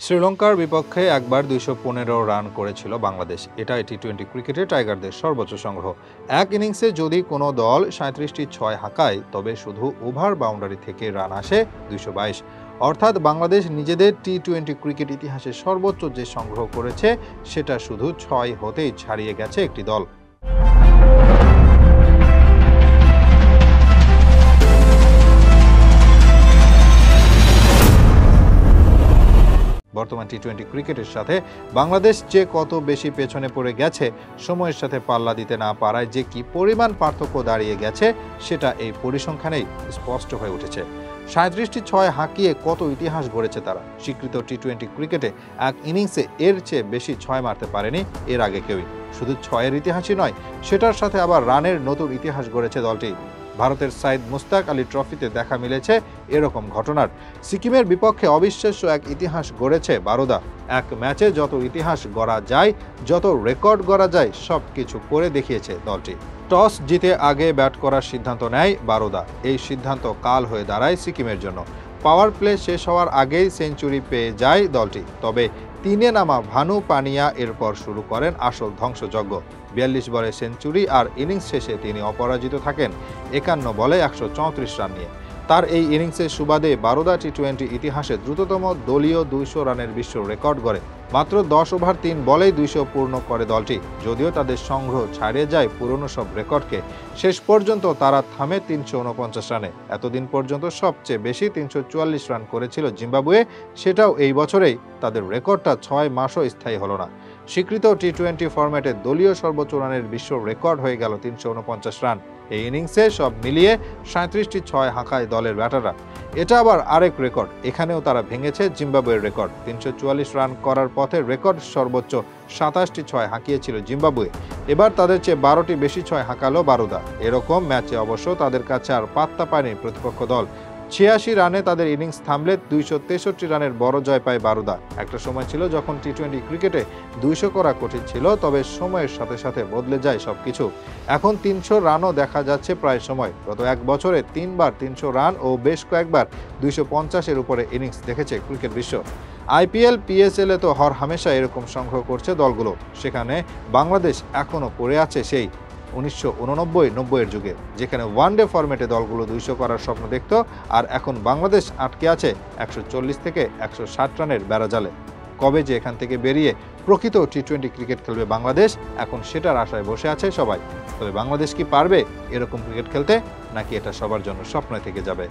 শ্রীলঙ্কার বিপক্ষে একবার ২১৫ রান করেছিল বাংলাদেশ। এটা টি-20 ক্রিকেটে টাইগারদের সর্বোচ্চ সংগ্রহ। এক ইনিংসে যদি কোনো দল ৩৭টি ছয় হাঁকায়, তবে শুধু ওভার বাউন্ডারি থেকে রান আসে ২২২। অর্থাৎ বাংলাদেশ নিজেদের টি-20 ক্রিকেট ইতিহাসে সর্বোচ্চ যে সংগ্রহ করেছে, সেটা শুধু ৬ হতেই ছাড়িয়ে গেছে একটি দল। বর্তমান টি-20 ক্রিকেটের সাথে বাংলাদেশ যে কত বেশি পেছনে পড়ে গেছে, সময়ের সাথে পাল্লা দিতে না পারায় যে কি পরিমাণ পার্থক্য দাঁড়িয়ে গেছে, সেটা এই পরিসংখ্যানেই স্পষ্ট হয়ে উঠেছে। ৩৭টি ছয় হাঁকিয়ে কত ইতিহাস গড়েছে তারা। স্বীকৃত টি-20 ক্রিকেটে এক ইনিংসে এর চেয়ে বেশি ছয় মারতে পারেনি এর আগে কেউই। শুধু ছয়ের ইতিহাসই নয়, সেটার সাথে আবার রানের নতুন ইতিহাস গড়েছে দলটি। ভারতের সাইদ মুস্তাক আলী ট্রফিতে দেখা মিলেছে এরকম ঘটনার। সিকিমের বিপক্ষে অবিশ্বাস্য এক ইতিহাস গড়েছে বারোদা। এক ম্যাচে যত ইতিহাস গড়া যায়, যত রেকর্ড গড়া যায়, সব কিছু করে দেখিয়েছে দলটি। টস জিতে আগে ব্যাট করার সিদ্ধান্ত নেয় বারোদা। এই সিদ্ধান্ত কাল হয়ে দাঁড়ায় সিকিমের জন্য। পাওয়ার প্লে শেষ হওয়ার আগেই সেঞ্চুরি পেয়ে যায় দলটি। তবে তিনে নামা ভানু পানিয়া এরপর শুরু করেন আসল ধ্বংসযজ্ঞ। ৪২ বলে সেঞ্চুরি আর ইনিংস শেষে তিনি অপরাজিত থাকেন ৫১ বলে ১৩৪ রান নিয়ে। তার এই ইনিংসের সুবাদে বারোদা টি-20 ইতিহাসে দ্রুততম দলীয় ২০০ রানের বিশ্ব রেকর্ড গড়ে। মাত্র ১০ ওভার ৩ বলেই ২০০ পূর্ণ করে দলটি। যদিও তাদের সংগ্রহ ছাড়িয়ে যায় পুরনো সব রেকর্ডকে, শেষ পর্যন্ত তারা থামে ৩৪৯ রানে। এতদিন পর্যন্ত সবচেয়ে বেশি ৩৪৪ রান করেছিল জিম্বাবুয়ে, সেটাও এই বছরেই। তাদের রেকর্ডটা ৬ মাসও স্থায়ী হলো না। স্বীকৃত টি-20 ফরম্যাটে দলীয় সর্বোচ্চ রানের বিশ্ব রেকর্ড হয়ে গেল ৩৪৯ রান। এই ইনিংসে সব মিলিয়ে ৩৭টি ছয় হাঁকায় দলের ব্যাটাররা। এটা আবার আরেক রেকর্ড। এখানেও তারা ভেঙেছে জিম্বাবুয়ের রেকর্ড। ৩৪৪ রান করার পথে রেকর্ড সর্বোচ্চ ২৭টি ছয় হাঁকিয়েছিল জিম্বাবুয়ে। এবার তাদের চেয়ে ১২টি বেশি ছয় হাঁকালো বারোদা। এরকম ম্যাচে অবশ্য তাদের কাছে আর পাত্তা পায়নি প্রতিপক্ষ দল। ৮৬ রানে তাদের ইনিংস থামলে ২৬৩ রানের বড় জয় পায় বারোদা। একটা সময় ছিল যখন টি-20 ক্রিকেটে ২০০ করা কঠিন ছিল, তবে সময়ের সাথে সাথে বদলে যায় সবকিছু। এখন ৩০০ রানও দেখা যাচ্ছে প্রায় সময়। গত এক বছরে ৩ বার ৩০০ রান ও বেশ কয়েকবার ২৫০-এর উপরে ইনিংস দেখেছে ক্রিকেট বিশ্ব। আইপিএল, পিএসএল-এ তো হর হামেশা এরকম সংগ্রহ করছে দলগুলো। সেখানে বাংলাদেশ এখনও পড়ে আছে সেই ১৯৮৯-৯০-এর যুগে, যেখানে ওয়ানডে ফরম্যাটে দলগুলো ২০০ করার স্বপ্ন দেখত, আর এখন বাংলাদেশ আটকে আছে ১৪০ থেকে ১৬০ রানের বেড়াজালে। কবে যে এখান থেকে বেরিয়ে প্রকৃত টি-20 ক্রিকেট খেলবে বাংলাদেশ, এখন সেটার আশায় বসে আছে সবাই। তবে বাংলাদেশ কি পারবে এরকম ক্রিকেট খেলতে, নাকি এটা সবার জন্য স্বপ্ন থেকে যাবে?